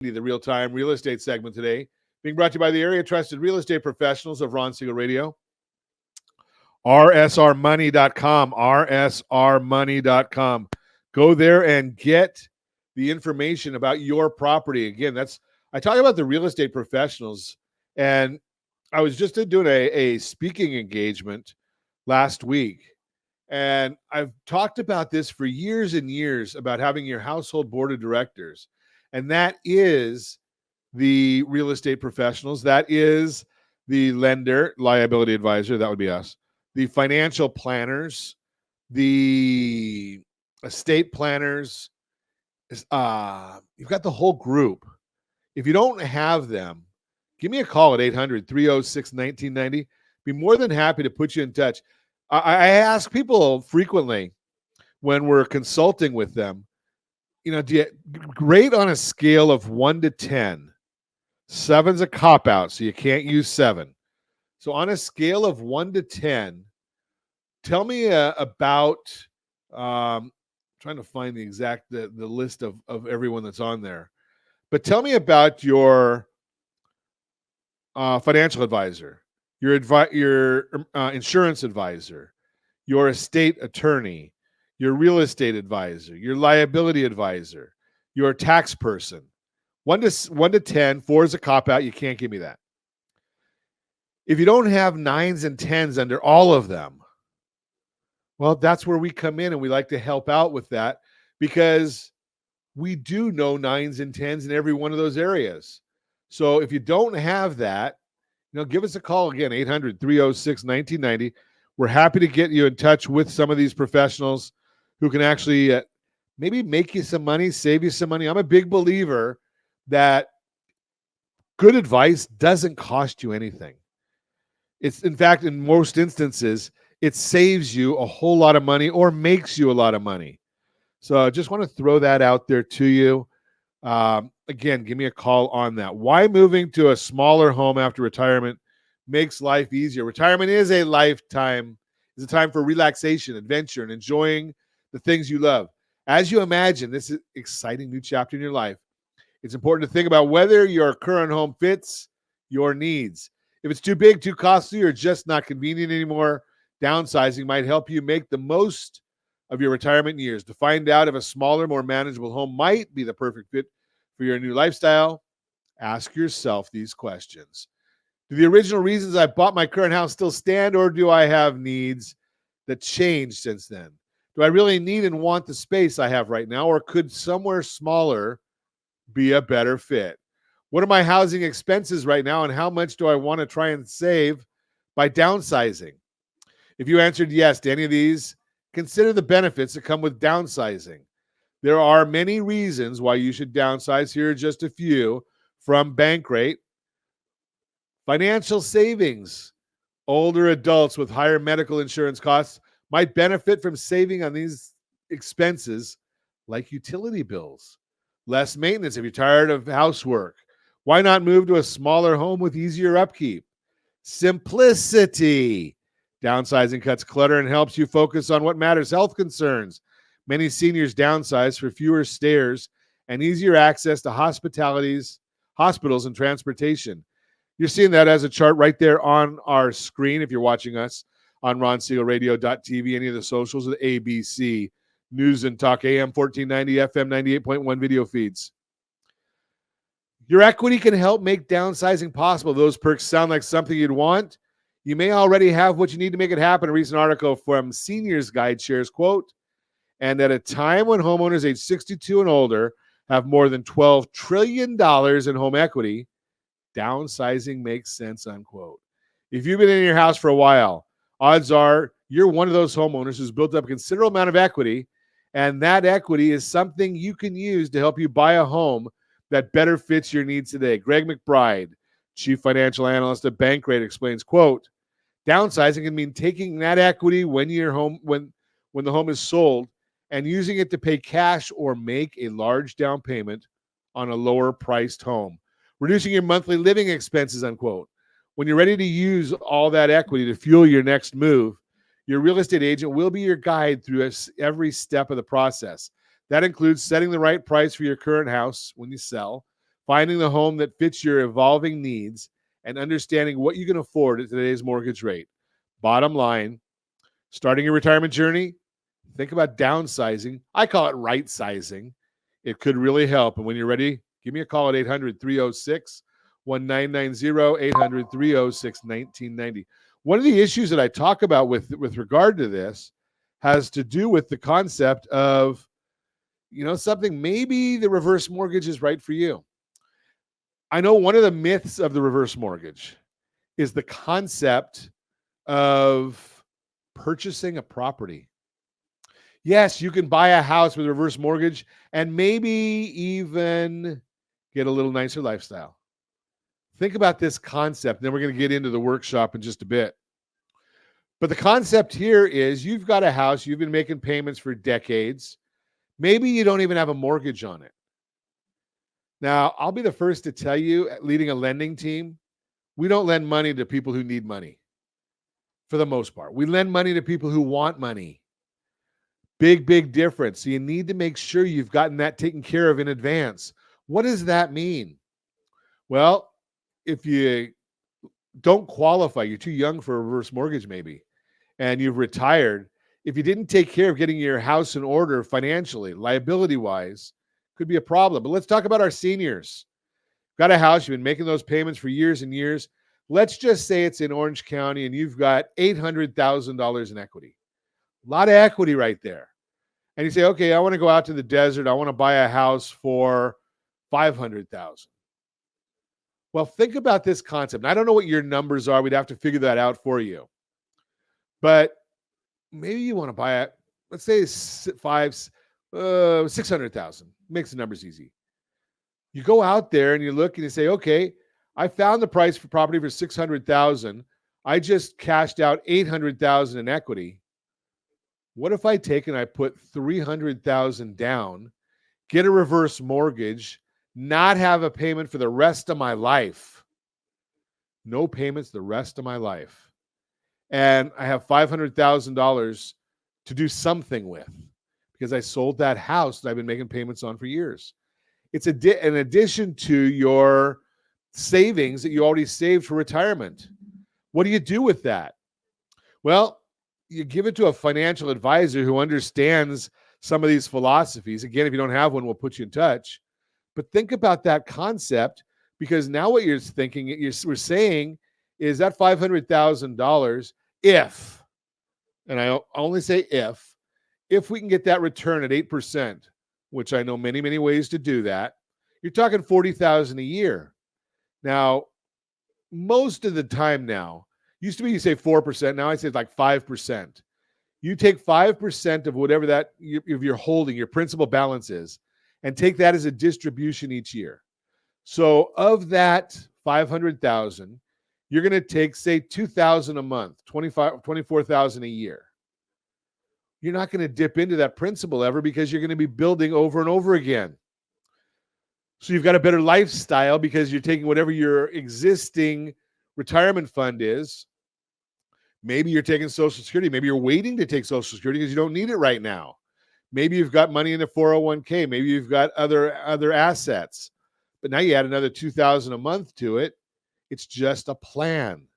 The real-time real estate segment today, being brought to you by the area trusted real estate professionals of Ron Siegel Radio. rsrmoney.com, rsrmoney.com. Go there and get the information about your property. Again, I talk about the real estate professionals, and I was just doing a speaking engagement last week, and I've talked about this for years and years about having your household board of directors, and that is the real estate professionals. That is the lender, liability advisor. That would be us. The financial planners, the estate planners. You've got the whole group. If you don't have them, give me a call at 800-306-1990. Be more than happy to put you in touch. I ask people frequently when we're consulting with them, do you rate on a scale of 1 to 10? 7's a cop-out, so you can't use 7. So on a scale of 1 to 10, tell me about trying to find the exact the list of everyone that's on there. But tell me about your financial advisor, your insurance advisor, your estate attorney, your real estate advisor, your liability advisor, your tax person. 1 to 10, 4 is a cop-out. You can't give me that. If you don't have 9s and 10s under all of them, well, that's where we come in, and we like to help out with that because we do know 9s and 10s in every one of those areas. So if you don't have that, give us a call again, 800-306-1990. We're happy to get you in touch with some of these professionals who can actually maybe make you some money, save you some money. I'm a big believer that good advice doesn't cost you anything. It's, in fact, in most instances, it saves you a whole lot of money or makes you a lot of money. So I just want to throw that out there to you. Again, give me a call on that. Why moving to a smaller home after retirement makes life easier? Retirement is a lifetime. It's a time for relaxation, adventure, and enjoying the things you love. As you imagine this exciting new chapter in your life, it's important to think about whether your current home fits your needs. If it's too big, too costly, or just not convenient anymore, downsizing might help you make the most of your retirement years. To find out if a smaller, more manageable home might be the perfect fit for your new lifestyle, ask yourself these questions. Do the original reasons I bought my current house still stand, or do I have needs that changed since then? Do I really need and want the space I have right now, or could somewhere smaller be a better fit? What are my housing expenses right now, and how much do I want to try and save by downsizing? If you answered yes to any of these, consider the benefits that come with downsizing. There are many reasons why you should downsize. Here are just a few from Bankrate. Financial savings. Older adults with higher medical insurance costs might benefit from saving on these expenses like utility bills. Less maintenance if you're tired of housework. Why not move to a smaller home with easier upkeep? Simplicity. Downsizing cuts clutter and helps you focus on what matters. Health concerns. Many seniors downsize for fewer stairs and easier access to hospitals, and transportation. You're seeing that as a chart right there on our screen if you're watching us on RonSiegelRadio.tv, any of the socials of the ABC News and Talk, AM 1490, FM 98.1 video feeds. Your equity can help make downsizing possible. Those perks sound like something you'd want. You may already have what you need to make it happen. A recent article from Seniors Guide shares, quote, and at a time when homeowners age 62 and older have more than $12 trillion in home equity, downsizing makes sense, unquote. If you've been in your house for a while, odds are you're one of those homeowners who's built up a considerable amount of equity, and that equity is something you can use to help you buy a home that better fits your needs today. Greg McBride, Chief Financial Analyst at Bankrate, explains, quote, downsizing can mean taking that equity when the home is sold and using it to pay cash or make a large down payment on a lower priced home, reducing your monthly living expenses, unquote. When you're ready to use all that equity to fuel your next move, your real estate agent will be your guide through every step of the process. That includes setting the right price for your current house when you sell, finding the home that fits your evolving needs, and understanding what you can afford at today's mortgage rate. Bottom line, starting your retirement journey, think about downsizing. I call it right sizing. It could really help. And when you're ready, give me a call at 800 306 1990, 800 306 1990. One of the issues that I talk about with regard to this has to do with the concept of, something, maybe the reverse mortgage is right for you. I know one of the myths of the reverse mortgage is the concept of purchasing a property. Yes, you can buy a house with a reverse mortgage and maybe even get a little nicer lifestyle. Think about this concept. Then we're going to get into the workshop in just a bit. But the concept here is you've got a house, you've been making payments for decades. Maybe you don't even have a mortgage on it. Now, I'll be the first to tell you, leading a lending team, we don't lend money to people who need money for the most part. We lend money to people who want money. Big, big difference. So you need to make sure you've gotten that taken care of in advance. What does that mean? Well, if you don't qualify, you're too young for a reverse mortgage maybe, and you've retired, if you didn't take care of getting your house in order financially, liability-wise, could be a problem. But let's talk about our seniors. Got a house, you've been making those payments for years and years. Let's just say it's in Orange County and you've got $800,000 in equity. A lot of equity right there. And you say, okay, I want to go out to the desert. I want to buy a house for $500,000. Well, think about this concept. And I don't know what your numbers are. We'd have to figure that out for you. But maybe you want to buy it, let's say $600,000. Makes the numbers easy. You go out there and you look and you say, okay, I found the price for property for $600,000. I just cashed out $800,000 in equity. What if I take and I put $300,000 down, get a reverse mortgage, not have a payment for the rest of my life? No payments the rest of my life. And I have $500,000 to do something with because I sold that house that I've been making payments on for years. It's an addition to your savings that you already saved for retirement. What do you do with that? Well, you give it to a financial advisor who understands some of these philosophies. Again, if you don't have one, we'll put you in touch. But think about that concept, because now what you're thinking, we're saying is that $500,000, if, and I only say if we can get that return at 8%, which I know many, many ways to do that, you're talking $40,000 a year. Now, most of the time now, used to be you say 4%, now I say like 5%. You take 5% of whatever that you're holding, your principal balance is, and take that as a distribution each year. So of that 500,000, you're going to take, say, 2,000 a month, 24,000 a year. You're not going to dip into that principal ever because you're going to be building over and over again. So you've got a better lifestyle because you're taking whatever your existing retirement fund is. Maybe you're taking Social Security. Maybe you're waiting to take Social Security because you don't need it right now. Maybe you've got money in the 401k. Maybe you've got other assets. But now you add another $2,000 a month to it. It's just a plan.